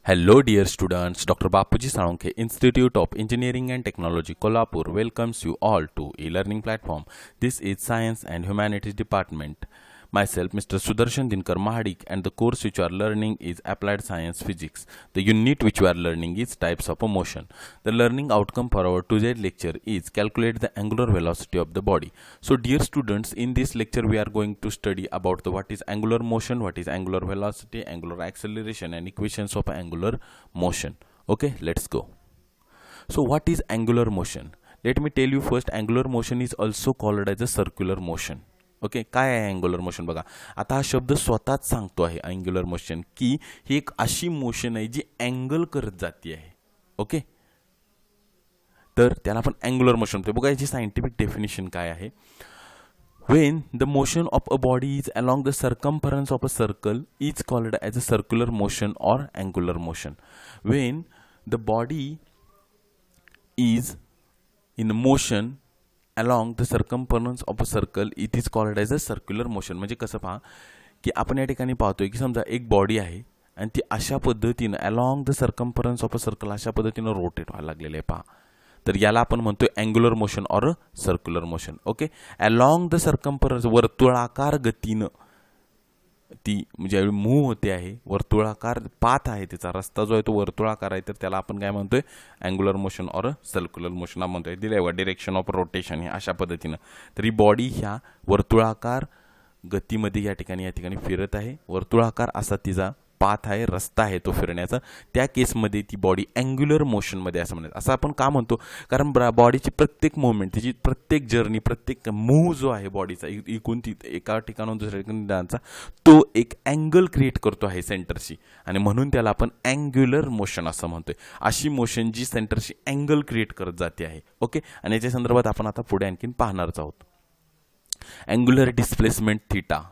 Hello, dear students. Dr. Bapuji Salunkhe, Institute of Engineering and Technology, Kolhapur, welcomes you all to e-learning platform. This is Science and Humanities Department. Myself, Mr. Sudarshan Dinkar Mahadik, and the course which you are learning is Applied Science Physics. The unit which you are learning is Types of Motion. The learning outcome for our today's lecture is Calculate the angular velocity of the body. So, dear students, in this lecture we are going to study about what is angular motion, what is angular velocity, angular acceleration, and equations of angular motion. Okay, let's go. So, what is angular motion? Let me tell you first, angular motion is also called as a circular motion. Okay, काय आहे angular motion? बघा, आता हा शब्द स्वतःच सांगतो आहे angular motion की ही एक अशी मोशन आहे जी अँगल करत जाते आहे. ओके, तर त्याला आपण अँग्युलर मोशन म्हणतो. बघा, याची सायंटिफिक डेफिनेशन काय आहे? When the motion of a body is along the circumference of a circle is called as a circular motion or angular motion. When the body is in motion along the circumference of a circle, it is called as a circular motion. म्हणजे कसं पहा की आपण या ठिकाणी पाहतोय की समजा एक बॉडी आहे आणि ती अशा पद्धतीनं along the circumference of a circle अशा पद्धतीनं रोटेट व्हायला लागलेलं आहे. पहा, तर याला आपण म्हणतोय angular motion or circular motion. Okay, along the circumference, वर्तुळाकार गतीनं ती ज्यावेळी मूव्ह होते आहे, वर्तुळाकार पाथ आहे, तिचा रस्ता जो आहे तो वर्तुळाकार आहे, तर त्याला आपण काय म्हणतोय? Angular motion or circular motion म्हणतोय. दिलंय व डिरेक्शन ऑफ रोटेशन हे अशा पद्धतीनं. तर ही बॉडी ह्या वर्तुळाकार गतीमध्ये या ठिकाणी फिरत आहे. वर्तुळाकार असा तिचा पाथ आहे, रस्ता आहे तो फिरण्याचा. त्या केसमध्ये ती बॉडी अँग्युलर मोशनमध्ये असं म्हणतात. असं आपण का म्हणतो? कारण बॉडीची प्रत्येक मुवमेंट, तिची प्रत्येक जर्नी, प्रत्येक मूव्ह जो आहे बॉडीचा इकून ती एका ठिकाणाहून दुसऱ्या ठिकाणी जाण्याचा, तो एक अँगल क्रिएट करतो आहे सेंटरशी, आणि म्हणून त्याला आपण अँग्युलर मोशन असं म्हणतोय. अशी मोशन जी सेंटरशी अँगल क्रिएट करत जाते आहे. ओके, आणि याच्या संदर्भात आपण आता पुढे आणखीन पाहणारच आहोत. Angular displacement theta.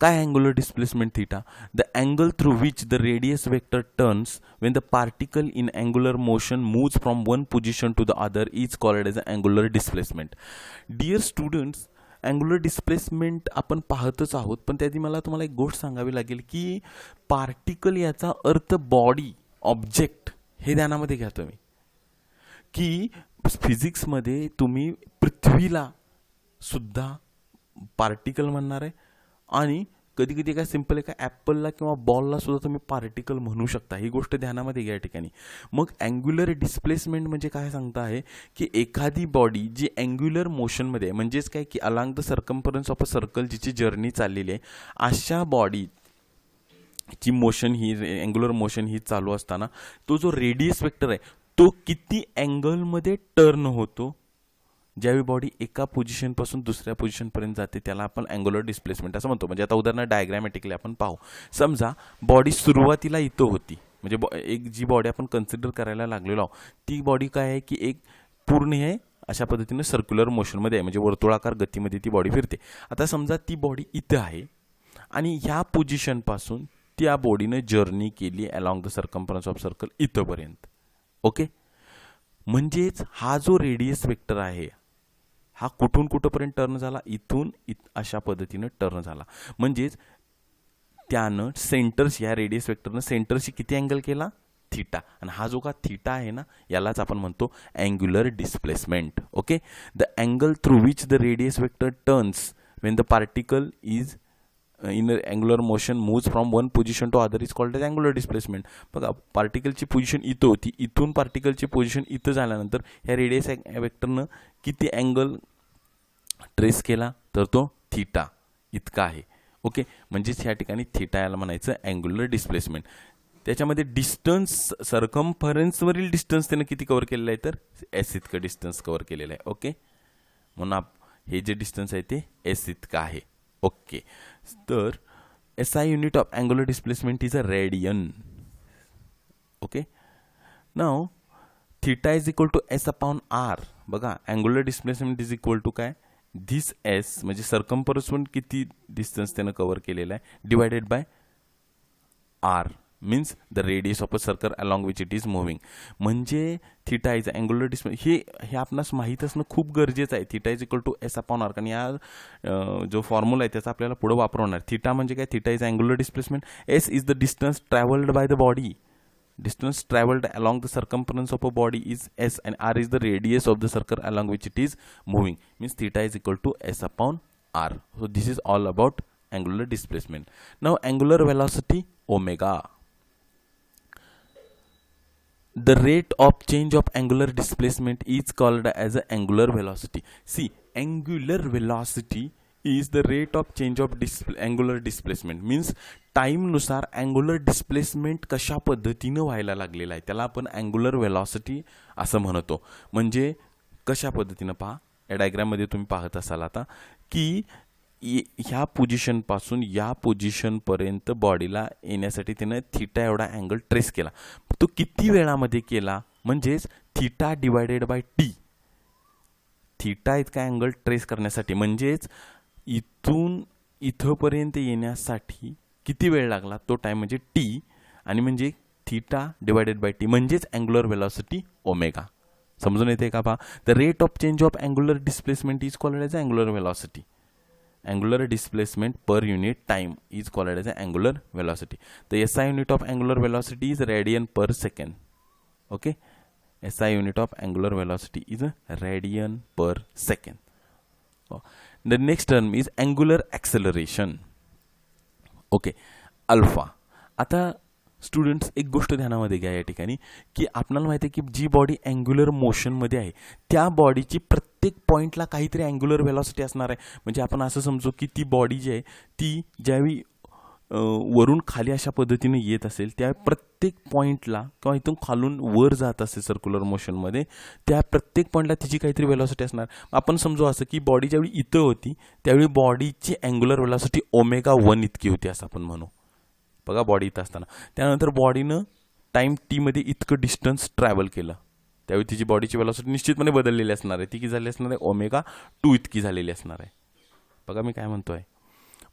काय angular displacement theta? The angle through which the radius vector turns when the particle in angular motion moves from one position to the other is called as angular displacement. Dear students, angular displacement आपण पाहतच आहोत, पण त्याआधी मला तुम्हाला एक गोष्ट सांगावी लागेल की पार्टिकल याचा अर्थ बॉडी, ऑब्जेक्ट हे ध्यानामध्ये घ्या तुम्ही, की फिजिक्समध्ये तुम्ही पृथ्वीला सुद्धा पार्टिकल म्हणणार आहे, आणि कधी कधी काय सिंपल आहे का ॲपलला किंवा बॉलला सुद्धा तुम्ही पार्टिकल म्हणू शकता. ही गोष्ट ध्यानामध्ये घ्या या ठिकाणी. मग अँग्युलर डिस्प्लेसमेंट म्हणजे काय सांगता आहे की एखादी बॉडी जी अँग्युलर मोशनमध्ये आहे, म्हणजेच काय की along the circumference of a circle जिची जर्नी चाललेली आहे, अशा बॉडीची मोशन ही अँग्युलर मोशन ही चालू असताना तो जो रेडियस वेक्टर आहे तो किती अँगलमध्ये टर्न होतो, ज्यावेळी बॉडी एका पोझिशनपासून दुसऱ्या पोझिशनपर्यंत जाते, त्याला आपण अँग्युलर डिस्प्लेसमेंट असं म्हणतो. म्हणजे आता उदाहरण डायग्रॅमॅटिकली आपण पाहू. समजा बॉडी सुरुवातीला इथं होती, म्हणजे एक जी बॉडी आपण कन्सिडर करायला लागलेलो आहोत ती बॉडी काय आहे की एक पूर्ण आहे अशा पद्धतीनं सर्क्युलर मोशनमध्ये आहे, म्हणजे वर्तुळाकार गतीमध्ये ती बॉडी फिरते. आता समजा ती बॉडी इथं आहे आणि ह्या पोझिशनपासून त्या बॉडीनं जर्नी केली along the circumference of circle इथंपर्यंत. ओके, म्हणजेच हा जो रेडियस वेक्टर आहे हा कुठून कुठंपर्यंत टर्न झाला, इथून अशा पद्धतीनं टर्न झाला. म्हणजेच त्यानं सेंटर्स, या रेडियस वेक्टरनं सेंटरशी किती अँगल केला? थीटा. आणि हा जो का थीटा आहे ना, यालाच आपण म्हणतो angular displacement. Okay, the angle through which the radius vector turns when the particle is in angular motion moves from one position to other is called as angular displacement. बघा, पार्टिकलची पोझिशन इथं होती, इथून पार्टिकलची पोझिशन इथं झाल्यानंतर ह्या radius वेक्टरनं किती angle trace केला, तर तो थीटा इतका आहे. ओके, म्हणजेच ह्या ठिकाणी थीटा याला म्हणायचं अँग्युलर डिस्प्लेसमेंट. त्याच्यामध्ये डिस्टन्स, सर्कम्फरन्सवरील डिस्टन्स त्यानं किती कव्हर केलेलं आहे, तर एस इतकं डिस्टन्स कव्हर केलेलं आहे. ओके, म्हणून हे जे डिस्टन्स आहे ते एस इतकं आहे. ओके, तर SI unit of angular displacement is a radian. Okay, now theta is equal to S upon R. बघा, angular displacement is equal to काय, धिस एस म्हणजे सर्कम्फरन्सवरून किती डिस्टन्स त्यानं कव्हर केलेला आहे divided by R. Means the radius of a circle along which it is moving. म्हणजे theta is angular displacement हे आपणास माहीत असणं खूप गरजेचं आहे. Theta is equal to S upon R. कारण या जो फॉर्म्युला आहे त्याचा आपल्याला पुढे वापर होणार. थिटा म्हणजे काय? Theta is angular displacement. S is the distance travelled by the body. Distance traveled along the circumference of a body is s, and r is the radius of the circle along which it is moving. Means theta is equal to s upon r. So this is all about angular displacement. Now angular velocity omega. The rate of change of angular displacement is called as a angular velocity. See, angular velocity is the rate of change of angular displacement. Means time नुसार angular displacement कशा पद्धतीनं व्हायला लागलेला आहे त्याला आपण angular velocity असं म्हणतो. म्हणजे कशा पद्धतीनं पहा, या डायग्राममध्ये तुम्ही पाहत असाल आता की ह्या पोझिशनपासून या पोझिशनपर्यंत बॉडीला येण्यासाठी त्यानं थिटा एवढा अँगल ट्रेस केला. तो किती वेळामध्ये केला? म्हणजेच theta divided by T. Theta इतका अँगल ट्रेस करण्यासाठी म्हणजेच इथून इथंपर्यंत येण्यासाठी किती वेळ लागला तो टाइम म्हणजे टी, आणि म्हणजे थिटा डिवायडेड बाय टी म्हणजेच अँग्युलर वेलॉसिटी ओमेगा. समजून येते का पहा? The rate of change of angular displacement is called as angular velocity. Angular displacement per unit time is called as angular velocity. The SI unit of angular velocity is radian per second. Okay, SI unit of angular velocity is radian per second. The next term is angular acceleration. Okay, alpha. आता students एक गोष्ट ध्यानामध्ये घ्या या ठिकाणी की आपल्याला माहिती आहे की जी बॉडी अँग्युलर मोशनमध्ये आहे त्या बॉडीची प्रत्येक पॉईंटला काहीतरी अँग्युलर वेलॉसिटी असणार आहे. म्हणजे आपण असं समजू की ती बॉडी जी आहे ती ज्यावेळी वरून खाली अशा पद्धतीने येत असेल त्या प्रत्येक पॉईंटला किंवा इथून खालून वर जात असेल सर्क्युलर मोशनमध्ये त्या प्रत्येक पॉईंटला तिची काहीतरी वेलॉसिटी असणार. आपण समजू असं की बॉडी ज्यावेळी इथं होती त्यावेळी बॉडीची अँग्युलर वेलॉसिटी ω1 इतकी होती असं आपण म्हणू. बघा, बॉडी इथं असताना त्यानंतर बॉडीनं टाईम टीमध्ये इतकं डिस्टन्स ट्रॅव्हल केलं त्यावेळी तिची बॉडीची वेलॉसिटी निश्चितपणे बदललेली असणार आहे. ती किती झाली असणार आहे? ω2 इतकी झालेली असणार आहे. बघा मी काय म्हणतोय,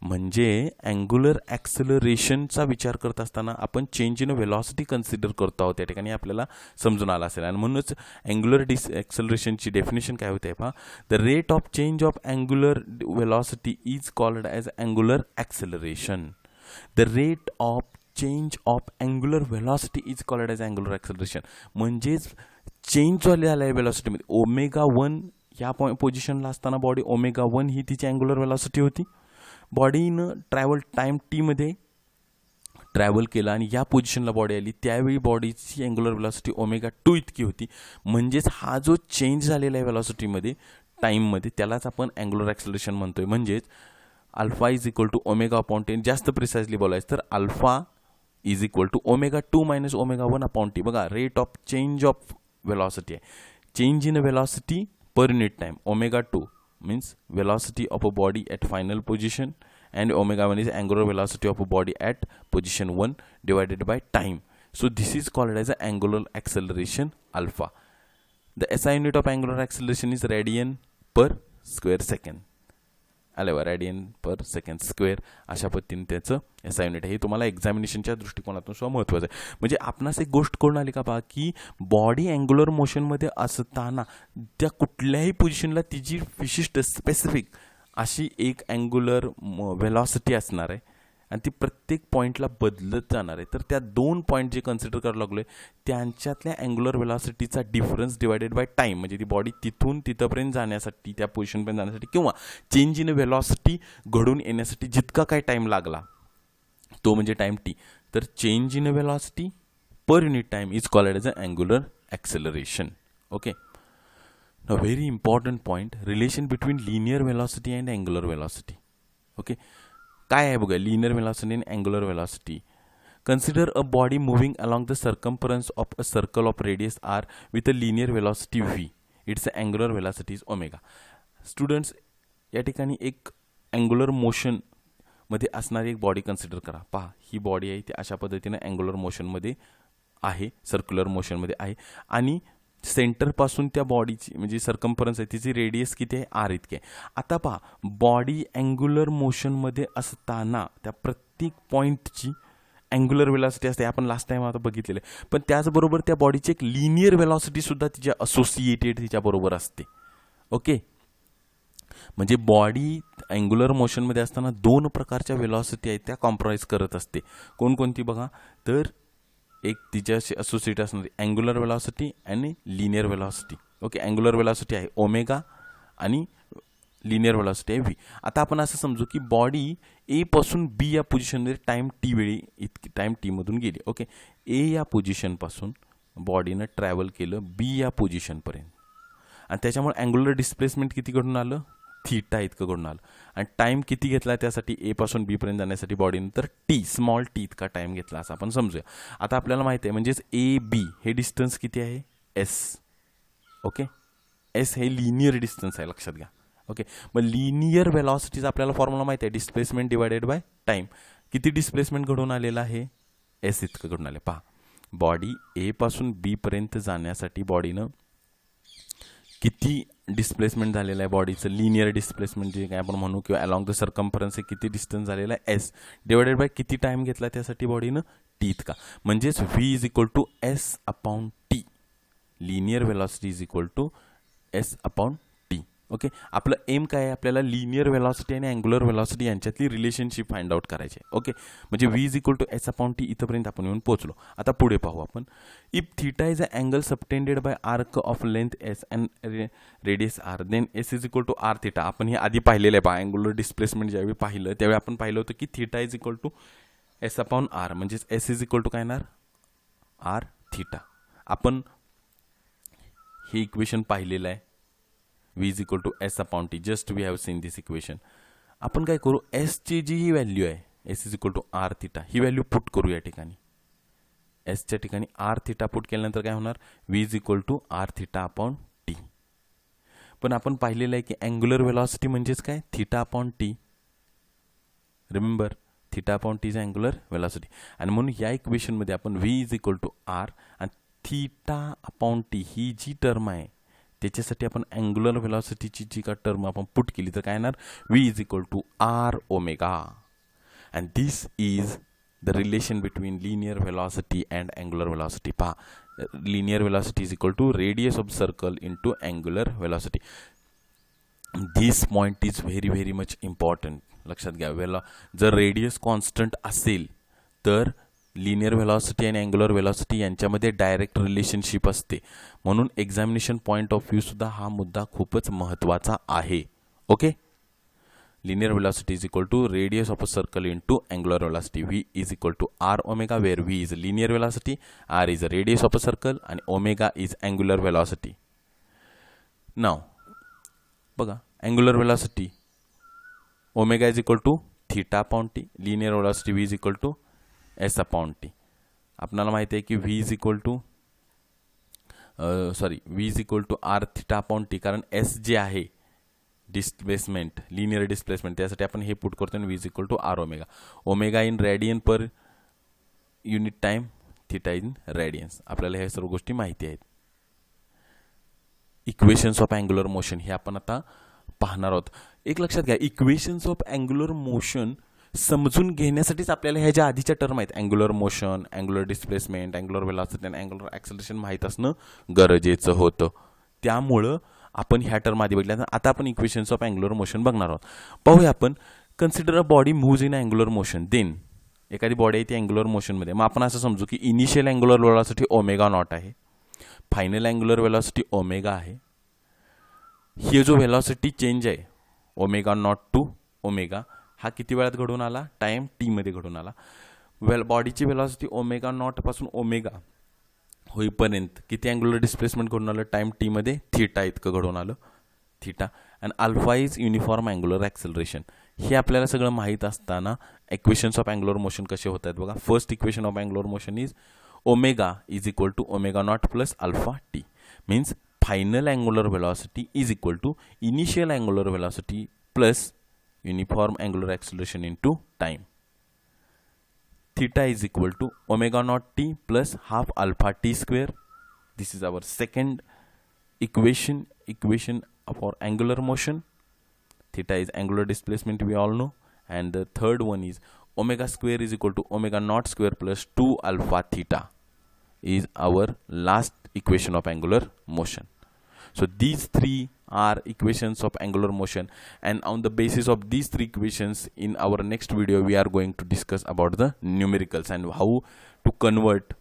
म्हणजे अँग्युलर ॲक्सेलरेशनचा विचार करत असताना आपण चेंज इन वेलॉसिटी कन्सिडर करतो आहोत. त्या ठिकाणी आपल्याला समजून आलं असेल. आणि म्हणूनच अँग्युलर ॲक्सेलरेशनची डेफिनेशन काय होते पहा, the rate of change of angular velocity is called as angular acceleration. The rate of change of angular velocity is called as angular acceleration. म्हणजेच चेंज झालेला आहे वेलॉसिटीमध्ये. ω1 ह्या पोझिशनला असताना बॉडी ω1 ही तिची अँग्युलर वेलॉसिटी होती. बॉडीनं टाईम टीमध्ये ट्रॅव्हल केला आणि या पोझिशनला बॉडी आली त्यावेळी बॉडीची अँग्युलर वेलॉसिटी ω2 इतकी होती. म्हणजेच हा जो चेंज झालेला आहे वेलॉसिटीमध्ये टाईममध्ये त्यालाच आपण अँग्युलर ॲक्सेलरेशन म्हणतोय. म्हणजेच अल्फा इज इक्वल टू ω/10. जास्त प्रिसाइजली बोलायचं तर alpha is equal to ω2 minus ω1/t. बघा, rate of change of velocity आहे. Change in velocity per unit time ω2 means velocity of a body at final position, and ω1 is angular velocity of a body at position 1 divided by time. So this is called as a angular acceleration alpha. The SI unit of angular acceleration is radian per square second. Radian per second square अशा पद्धतीने त्याचं SI unit आहे. हे तुम्हाला एक्झामिनेशनच्या दृष्टिकोनातून सुद्धा महत्त्वाचं आहे. म्हणजे आपणास एक गोष्ट कळून आली का पहा की बॉडी अँग्युलर मोशनमध्ये असताना त्या कुठल्याही पोझिशनला तिची विशिष्ट स्पेसिफिक अशी एक अँग्युलर वेलॉसिटी असणार आहे आणि ती प्रत्येक पॉईंटला बदलत जाणार आहे. तर त्या दोन पॉईंट जे कन्सिडर करायला लागलो आहे त्यांच्यातल्या अँग्युलर वेलॉसिटीचा डिफरन्स डिवायडेड बाय टाईम. म्हणजे ती बॉडी तिथून तिथंपर्यंत जाण्यासाठी त्या पोझिशनपर्यंत जाण्यासाठी किंवा चेंज इन वेलॉसिटी घडून येण्यासाठी जितका काय टाईम लागला तो म्हणजे टाईम टी. तर change in velocity per unit time is called as a angular acceleration. Okay, now very important point, relation between linear velocity and angular velocity. Okay, काय आहे बघा लिनियर वेलॉसिटी आणि angular velocity. Consider a body moving along the circumference of a circle of radius r with a linear velocity v. It's a angular velocity is omega. Students, या ठिकाणी एक angular मोशनमध्ये असणारी एक body consider करा. पहा, ही body आहे ती अशा पद्धतीने अँग्युलर मोशनमध्ये आहे, सर्क्युलर मोशनमध्ये आहे आणि सेंटरपासून त्या बॉडीची म्हणजे सर्कम्फरन्स आहे तिची रेडियस किती आहे? r इतकी आहे. आता पहा, बॉडी अँग्युलर मोशनमध्ये असताना त्या प्रत्येक पॉईंटची अँग्युलर वेलॉसिटी असते, आपण लास्ट टाइम आता बघितलेलं आहे. पण त्याचबरोबर त्या बॉडीची एक लिनियर वेलॉसिटी सुद्धा तिच्या असोसिएटेड तिच्याबरोबर असते. ओके, म्हणजे बॉडी अँग्युलर मोशनमध्ये असताना दोन प्रकारच्या वेलॉसिटी आहेत त्या कॉम्प्राइज करत असते. कोणकोणती बघा, तर एक तिच्याशी असोसिएट असणारी अँग्युलर वेलॉसिटी आणि linear velocity. Okay, angular velocity आहे ओमेगा आणि लिनियर वेलॉसिटी आहे व्ही. आता आपण असं समजू की बॉडी ए पासून बी या पोझिशनमध्ये टाईम टी वेळी टाईम टीमधून गेली. ओके, ए या पोझिशनपासून बॉडीनं ट्रॅव्हल केलं बी या पोझिशनपर्यंत आणि त्याच्यामुळे अँग्युलर डिस्प्लेसमेंट किती घडून आलं, थीटा इतकं घडून आलं. आणि टाईम किती घेतला त्यासाठी ए पासून बी पर्यंत जाण्यासाठी बॉडीनं, तर टी स्मॉल टी इतका टाईम घेतला असं आपण समजूया. आता आपल्याला माहिती आहे म्हणजेच ए बी हे डिस्टन्स किती आहे, एस. ओके, एस हे लिनियर डिस्टन्स आहे, लक्षात घ्या. ओके, मग लिनियर वेलॉसिटीचा आपल्याला फॉर्म्युला माहिती आहे, डिस्प्लेसमेंट डिवायडेड बाय टाईम. किती डिस्प्लेसमेंट घडून आलेलं आहे, एस इतकं घडून आले. पहा, बॉडी ए पासून बी पर्यंत जाण्यासाठी बॉडीनं किती डिस्प्लेसमेंट झालेलं आहे बॉडीचं, लिनियर डिस्प्लेसमेंट जे काय आपण म्हणू किंवा अलॉंग द सर्कम्फरन्स हे किती डिस्टन्स झालेलं आहे, एस डिवायडेड बाय किती टाईम घेतला त्यासाठी बॉडीनं, टी इतका. म्हणजेच V is equal to S upon T. Linear velocity is equal to S upon T. Okay, आपलं एम काय आहे, आपल्याला लिनियर वेलॉसिटी आणि अँग्युलर वेलॉसिटी यांच्यातली रिलेशनशिप फाइंड आउट करायची आहे. ओके, म्हणजे V is equal to S upon T इथपर्यंत आपण येऊन पोहोचलो. आता पुढे पाहू आपण. If theta is a angle subtended bye arc of length S and radius R, then S is equal to R theta. आपण हे आधी पाहिलेलं आहे पहा, अँग्युलर डिस्प्लेसमेंट ज्यावेळी पाहिलं त्यावेळी आपण पाहिलं होतं की theta is equal to S upon R, म्हणजेच एस इज इक्वल टू काय येणार, आर थीटा. आपण हे इक्वेशन पाहिलेलं आहे, v is equal to S upon T. Just we have seen this equation. आपण काय करू, एसची जी ही व्हॅल्यू आहे, S is equal to R theta, ही व्हॅल्यू पुट करू या ठिकाणी. एसच्या ठिकाणी आर थिटा पुट केल्यानंतर काय होणार, v is equal to R theta upon T. पण आपण पाहिलेलं आहे की अँग्युलर वेलॉसिटी म्हणजेच काय, theta upon T. Remember, theta upon T is angular velocity. आणि म्हणून या इक्वेशनमध्ये आपण v is equal to R आणि थिटा अपॉन टी ही जी टर्म आहे त्याच्यासाठी आपण अँग्युलर वेलॉसिटीची जी का टर्म आपण पुट केली तर काय येणार, V is equal to R omega. And this is the relation between linear velocity and angular velocity. पहा, linear velocity is equal to radius of circle into angular velocity. This point is very very much important. लक्षात घ्या, जर radius constant असेल तर linear velocity आणि angular velocity यांच्यामध्ये direct relationship असते. म्हणून एक्झामिनेशन पॉईंट ऑफ व्ह्यू सुद्धा हा मुद्दा खूपच महत्त्वाचा आहे. Okay, linear velocity is equal to radius of a circle into angular velocity. V is equal to R omega, where V is linear velocity, R is a radius of a circle आणि omega is angular velocity. नाव बघा, angular velocity omega is equal to theta upon T, linear velocity V is equal to S upon T. आपल्याला माहिती आहे की V is equal to V is equal to R theta upon T, कारण S जे आहे displacement, linear displacement, त्यासाठी आपण हे पुट करतो V is equal to R omega. Omega in radian per unit time, theta in radians. आपल्याला ह्या सर्व गोष्टी माहिती आहेत. इक्वेशन्स ऑफ अँग्युलर मोशन हे आपण आता पाहणार आहोत. एक लक्षात घ्या, इक्वेशन्स ऑफ अँग्युलर मोशन समजून घेण्यासाठीच आपल्याला ह्या ज्या आधीच्या टर्म आहेत, angular motion, angular displacement, angular velocity आणि अँग्युलर ॲक्सेलरेशन माहीत असणं गरजेचं होतं. त्यामुळं आपण ह्या टर्म आधी बघितल्या. आता आपण इक्वेशन्स ऑफ अँग्युलर मोशन बघणार आहोत. पाहूया आपण. Consider a body moves in angular motion, then एखादी बॉडी आहे ती अँग्युलर मोशनमध्ये. मग आपण असं समजू की initial angular velocity omega not आहे, फायनल अँग्युलर वेलॉसिटी ओमेगा आहे. ही जो वेलॉसिटी चेंज आहे ओमेगा नॉट टू ओमेगा, हा किती वेळात घडून आला, टाइम टीमध्ये घडून आला. बॉडीची वेलॉसिटी ओमेगा नॉट पासून ओमेगा होईपर्यंत किती अँग्युलर डिस्प्लेसमेंट घडून आलं, टाइम टीमध्ये थीटा इतकं घडून आलं, theta. And alpha is uniform angular acceleration. हे आपल्याला सगळं माहीत असताना इक्वेशन्स ऑफ अँग्युलर मोशन कसे होत आहेत बघा. First equation of angular motion is omega is equal to omega not plus alpha T. Means final angular velocity is equal to initial angular velocity plus uniform angular acceleration into time. Theta is equal to omega naught t plus half alpha t square. This is our second equation for angular motion. Theta is angular displacement, we all know, and the third one is omega square is equal to omega naught square plus 2 alpha theta is our last equation of angular motion. So these three are equations of angular motion, and on the basis of these three equations, in our next video we are going to discuss about the numericals and how to convert,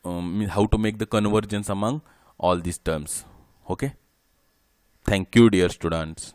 how to make the convergence among all these terms. Okay, thank you dear students.